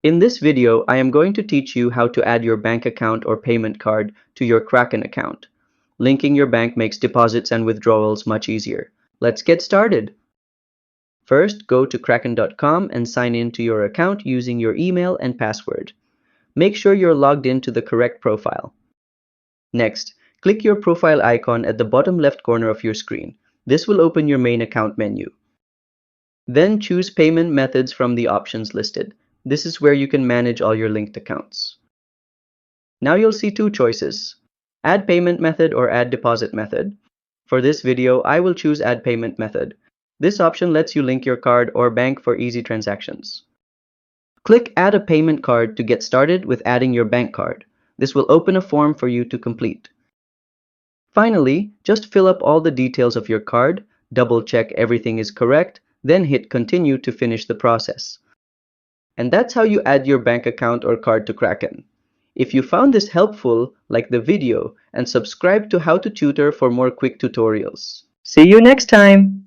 In this video, I am going to teach you how to add your bank account or payment card to your Kraken account. Linking your bank makes deposits and withdrawals much easier. Let's get started. First, go to kraken.com and sign in to your account using your email and password. Make sure you're logged into the correct profile. Next, click your profile icon at the bottom left corner of your screen. This will open your main account menu. Then choose payment methods from the options listed. This is where you can manage all your linked accounts. Now you'll see two choices: add payment method or add deposit method. For this video, I will choose add payment method. This option lets you link your card or bank for easy transactions. Click add a payment card to get started with adding your bank card. This will open a form for you to complete. Finally, just fill up all the details of your card, double check everything is correct, then hit continue to finish the process. And that's how you add your bank account or card to Kraken. If you found this helpful, like the video and subscribe to How to Tutor for more quick tutorials. See you next time!